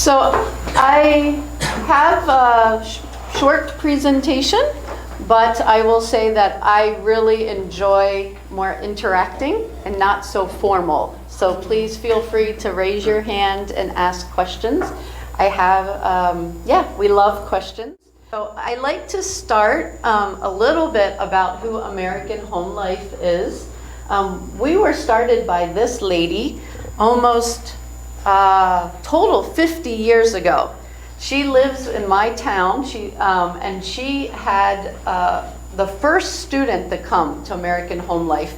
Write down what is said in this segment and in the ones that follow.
So I have a short presentation, but I will say that I really enjoy more interacting and not so formal. So please feel free to raise your hand and ask questions. I have, we love questions. So I like to start a little bit about who American Home Life is. We were started by this lady almost total 50 years ago. She lives in my town, and she had the first student to come to American Home Life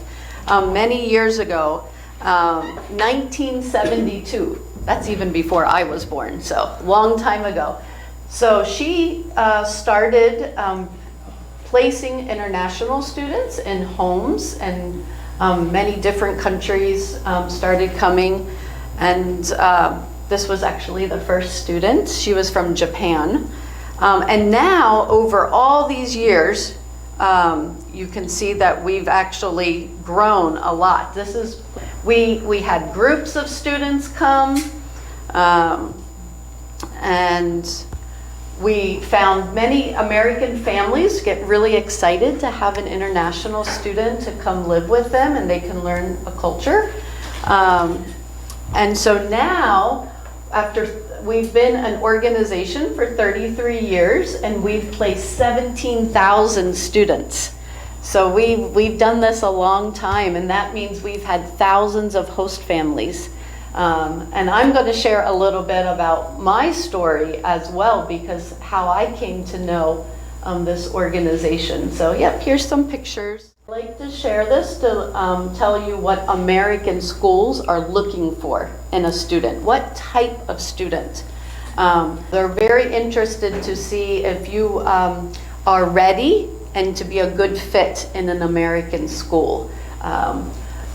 many years ago, 1972. That's even before I was born, so long time ago. So she started placing international students in homes, and many different countries started coming. And this was actually the first student. She was from Japan. And now, over all these years, you can see that we've actually grown a lot. We had groups of students come, and we found many American families get really excited to have an international student to come live with them, and they can learn a culture. And so now, we've been an organization for 33 years, and we've placed 17,000 students. So we've done this a long time, and that means we've had thousands of host families. And I'm going to share a little bit about my story as well, because how I came to know this organization. So yep, here's some pictures. I'd like to share this to tell you what American schools are looking for in a student. What type of student? They're very interested to see if you are ready and to be a good fit in an American school.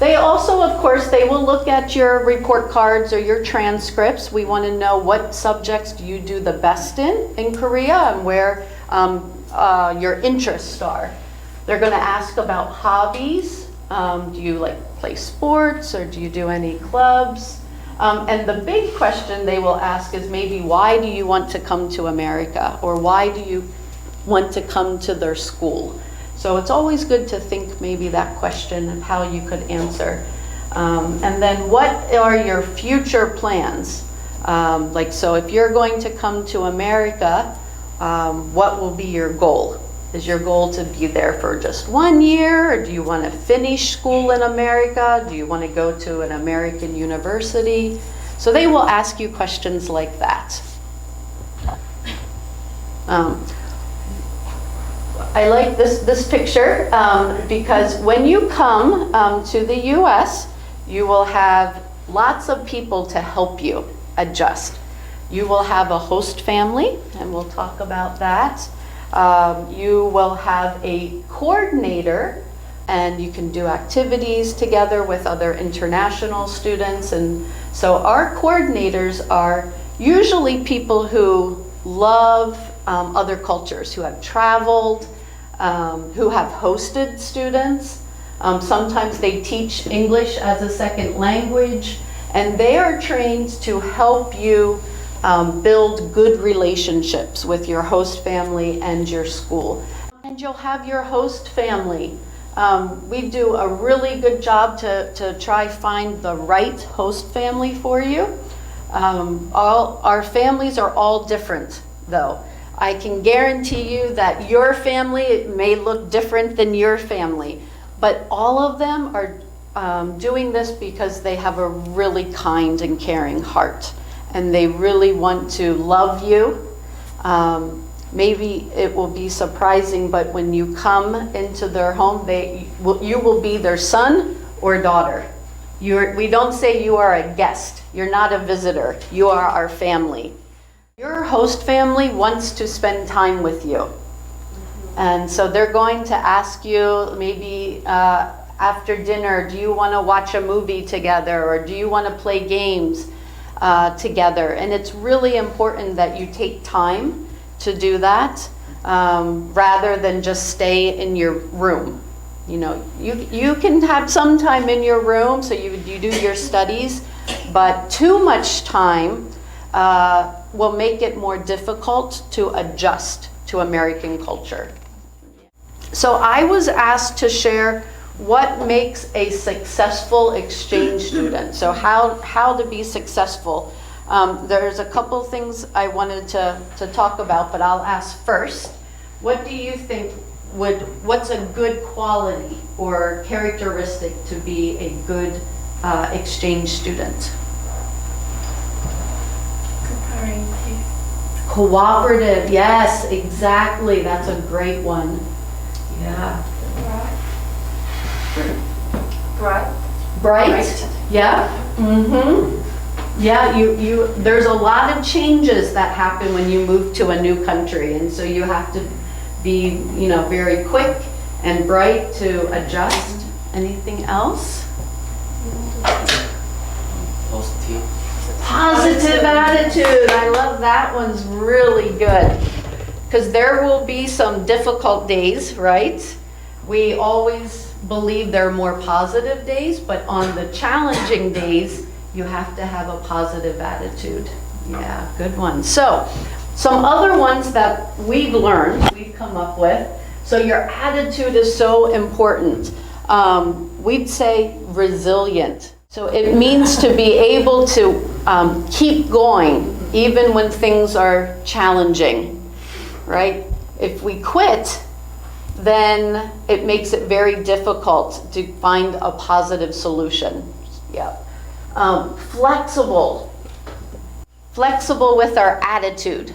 They also, of course, they will look at your report cards or your transcripts. We want to know what subjects do you do the best in Korea, and where your interests are. They're going to ask about hobbies. Do you play sports, or do you do any clubs? And the big question they will ask is maybe, why do you want to come to America? Or why do you want to come to their school? So it's always good to think maybe that question of how you could answer. And then what are your future plans? So if you're going to come to America, what will be your goal? Is your goal to be there for just 1 year, or do you want to finish school in America? Do you want to go to an American university? So they will ask you questions like that. I like this picture because when you come to the US, you will have lots of people to help you adjust. You will have a host family, and we'll talk about that. You will have a coordinator, and you can do activities together with other international students. And so our coordinators are usually people who love other cultures, who have traveled, who have hosted students. Sometimes they teach English as a second language, and they are trained to help you build good relationships with your host family and your school. And you'll have your host family. We do a really good job to try find the right host family for you. All our families are all different, though. I can guarantee you that your family may look different than your family, but all of them are doing this because they have a really kind and caring heart. And they really want to love you. Maybe it will be surprising, but when you come into their home, you will be their son or daughter. We don't say you are a guest. You're not a visitor. You are our family. Your host family wants to spend time with you. And so they're going to ask you maybe after dinner, do you want to watch a movie together, or do you want to play games together? And it's really important that you take time to do that rather than just stay in your room. You know, you can have some time in your room, so you do your studies, but too much time will make it more difficult to adjust to American culture. So I was asked to share what makes a successful exchange student. So how to be successful. There's a couple things I wanted to talk about, but I'll ask first. What do you think what's a good quality or characteristic to be a good exchange student? Cooperative, yes, exactly. That's a great one. Yeah. Bright? Yeah. Mm-hmm. Yeah, there's a lot of changes that happen when you move to a new country, and so you have to be, very quick and bright to adjust. Anything else? Positive attitude. I love that one's really good. Because there will be some difficult days, right? We always believe there are more positive days, but on the challenging days, you have to have a positive attitude. Yeah, good one. So, some other ones that we've learned, we've come up with. So your attitude is so important. We'd say resilient. So it means to be able to keep going even when things are challenging, right? If we quit, then it makes it very difficult to find a positive solution. Yeah. Flexible with our attitude,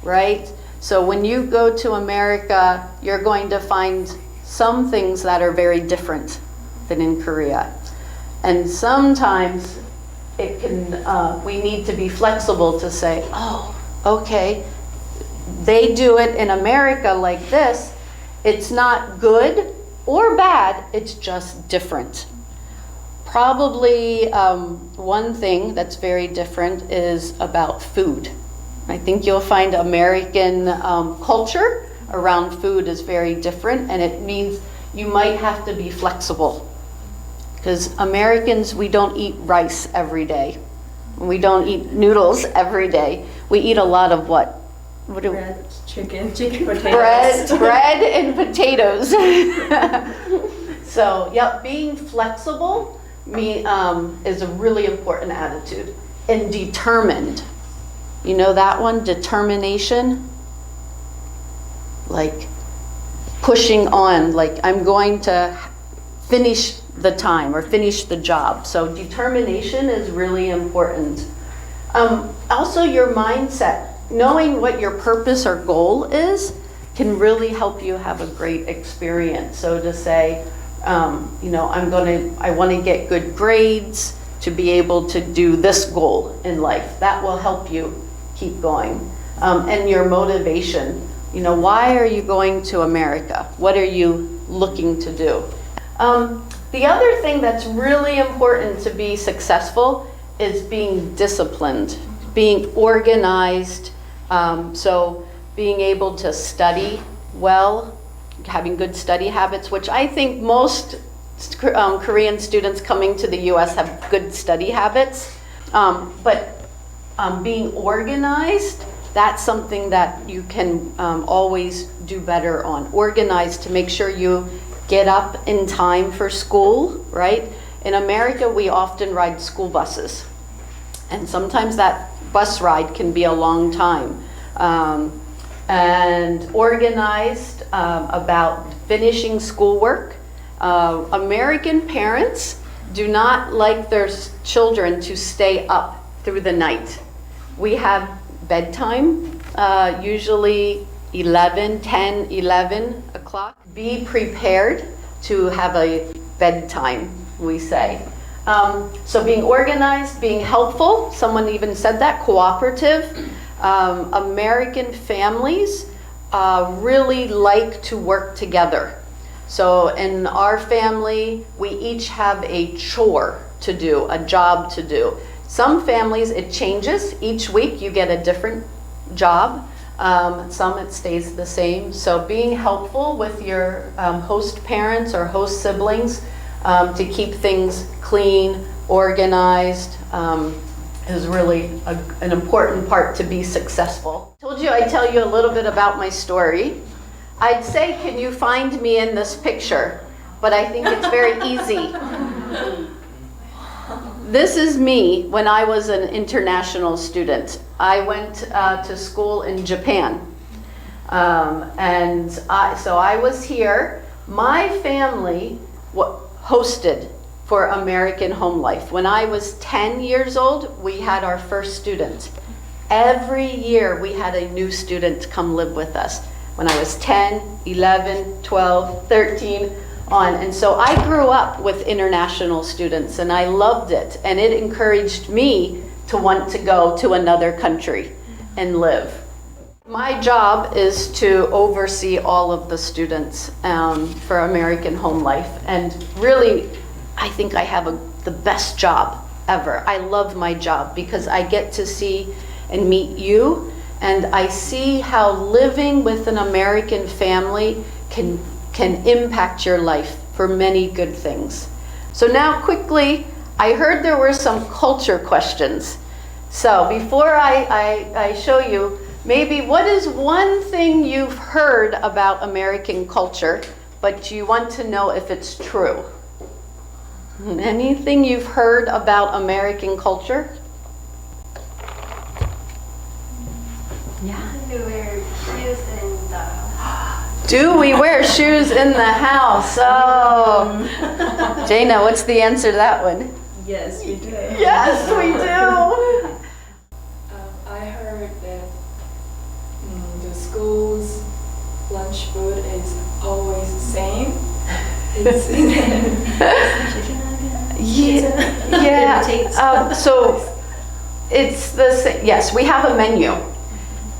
right? So when you go to America, you're going to find some things that are very different than in Korea. And sometimes it can, we need to be flexible to say, oh, okay, they do it in America like this. It's not good or bad, it's just different. Probably one thing that's very different is about food. I think you'll find American culture around food is very different, and it means you might have to be flexible. Because Americans, we don't eat rice every day. We don't eat noodles every day. We eat a lot of what? Bread, chicken, potatoes. Bread and potatoes. So, yeah, being flexible is a really important attitude. And determined. You know that one? Determination? Like pushing on, like I'm going to finish the time or finish the job. So determination is really important. Also your mindset, knowing what your purpose or goal is can really help you have a great experience. So to say, I want to get good grades to be able to do this goal in life. That will help you keep going. And your motivation, why are you going to America? What are you looking to do? The other thing that's really important to be successful is being disciplined, being organized, so being able to study well, having good study habits, which I think most Korean students coming to the US have good study habits, but being organized, that's something that you can always do better on. Organized to make sure you get up in time for school, right? In America, we often ride school buses. And sometimes that bus ride can be a long time. And organized about finishing schoolwork. American parents do not like their children to stay up through the night. We have bedtime, usually 10, 11 o'clock. Be prepared to have a bedtime, we say. So being organized, being helpful, someone even said that, cooperative. American families really like to work together. So in our family, we each have a chore to do, a job to do. Some families, it changes. Each week you get a different job. Some it stays the same. So being helpful with your host parents or host siblings to keep things clean, organized, is really an important part to be successful. Told you I'd tell you a little bit about my story. I'd say, can you find me in this picture? But I think it's very easy. This is me when I was an international student. I went to school in Japan. So I was here. My family hosted for American Home Life. When I was 10 years old, we had our first student. Every year we had a new student come live with us. When I was 10, 11, 12, 13, on. And so I grew up with international students and I loved it. And it encouraged me to want to go to another country and live. My job is to oversee all of the students for American Home Life. And really, I think I have the best job ever. I love my job because I get to see and meet you, and I see how living with an American family can impact your life for many good things. So now quickly, I heard there were some culture questions. So before I show you, maybe what is one thing you've heard about American culture, but you want to know if it's true? Anything you've heard about American culture? Yeah. We wear shoes in the house. Do we wear shoes in the house? Oh. Jaina, what's the answer to that one? Yes, we do. Yes, we do. I heard that the school's lunch food is always the same. It's so it's the same. Yes, we have a menu,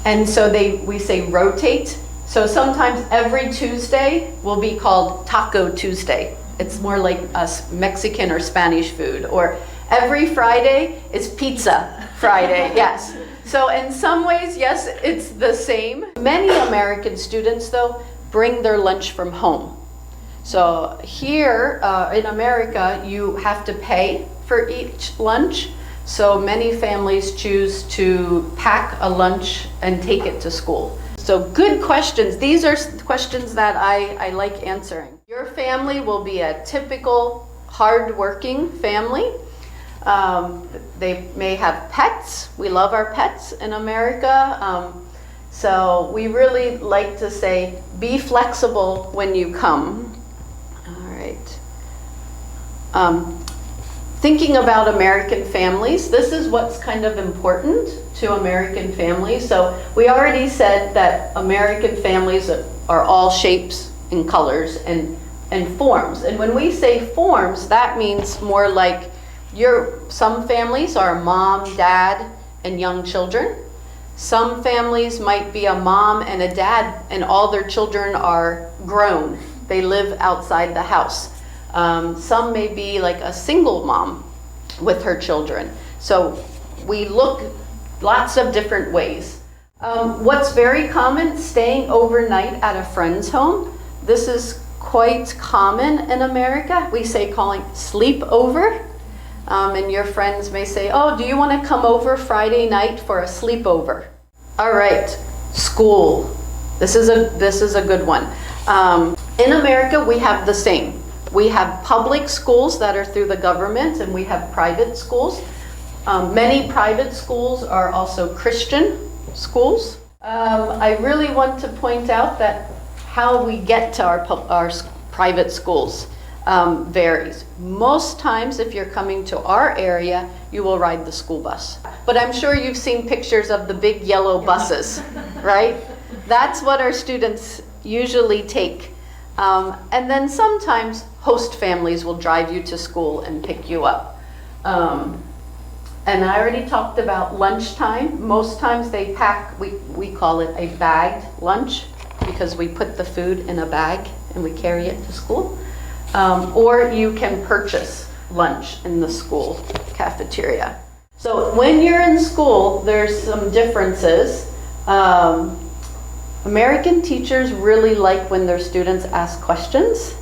and so we say rotate. So sometimes every Tuesday will be called Taco Tuesday. It's more like Mexican or Spanish food. Or every Friday is Pizza Friday. Yes. So in some ways, yes, it's the same. Many American students, though, bring their lunch from home. So here in America, you have to pay for each lunch. So many families choose to pack a lunch and take it to school. So good questions. These are questions that I like answering. Your family will be a typical hardworking family. They may have pets. We love our pets in America. So we really like to say, be flexible when you come. All right. Thinking about American families, this is what's kind of important to American families. So we already said that American families are all shapes and colors and forms. And when we say forms, that means more like some families are mom, dad, and young children. Some families might be a mom and a dad and all their children are grown. They live outside the house. Some may be like a single mom with her children. So we look lots of different ways. What's very common, staying overnight at a friend's home. This is quite common in America. We say calling sleepover. And your friends may say, oh, do you want to come over Friday night for a sleepover? All right, school. This is a good one. In America, we have the same. We have public schools that are through the government, and we have private schools. Many private schools are also Christian schools. I really want to point out that how we get to our private schools varies. Most times, if you're coming to our area, you will ride the school bus. But I'm sure you've seen pictures of the big yellow buses, right? That's what our students usually take. And then sometimes host families will drive you to school and pick you up. And I already talked about lunchtime. Most times they pack, we call it a bagged lunch, because we put the food in a bag and we carry it to school. Or you can purchase lunch in the school cafeteria. So when you're in school, there's some differences. American teachers really like when their students ask questions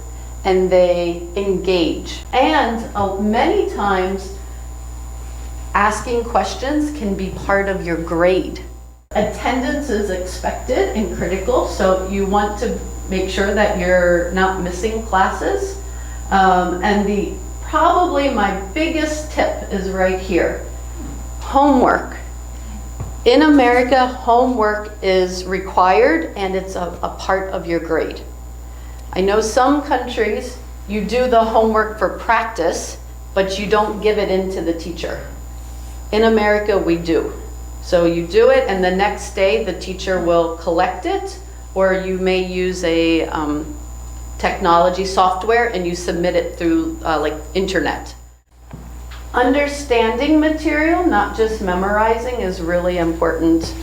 and they engage. And many times asking questions can be part of your grade. Attendance is expected and critical, so you want to make sure that you're not missing classes. And probably my biggest tip is right here. Homework. In America, homework is required and it's a part of your grade. I know some countries, you do the homework for practice, but you don't give it into the teacher. In America, we do. So you do it, and the next day the teacher will collect it, or you may use a technology software and you submit it through like internet. Understanding material, not just memorizing, is really important.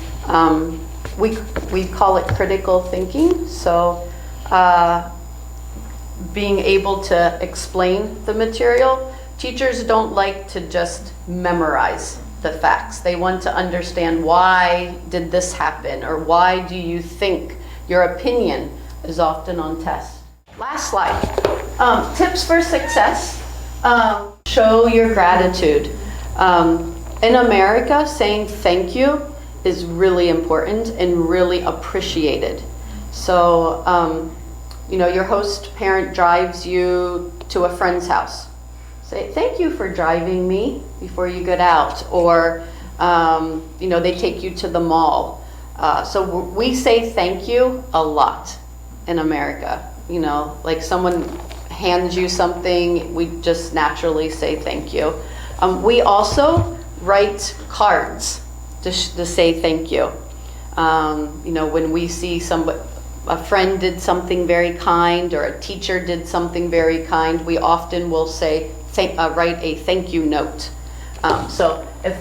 We call it critical thinking. So being able to explain the material. Teachers don't like to just memorize the facts. They want to understand, why did this happen, or why do you think? Your opinion is often on tests. Last slide. Tips for success. Show your gratitude. In America, saying thank you is really important and really appreciated. So, your host parent drives you to a friend's house. Say, thank you for driving me before you get out. Or, they take you to the mall. So we say thank you a lot in America. Like someone hands you something, we just naturally say thank you. We also write cards to say thank you. When we see a friend did something very kind, or a teacher did something very kind, we often will say, write a thank you note. So if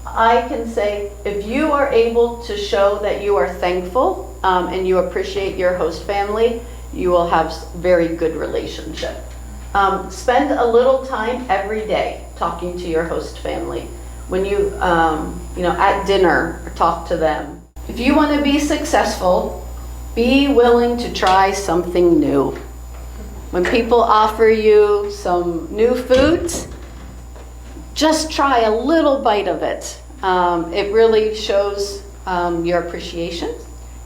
I can say, if you are able to show that you are thankful and you appreciate your host family, you will have very good relationship. Spend a little time every day talking to your host family. When you, at dinner, talk to them. If you want to be successful, be willing to try something new. When people offer you some new foods, just try a little bite of it. It really shows your appreciation.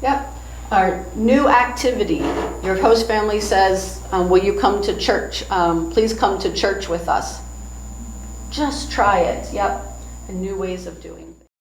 Yep. Our new activity. Your host family says, will you come to church? Please come to church with us. Just try it. Yep. And new ways of doing it.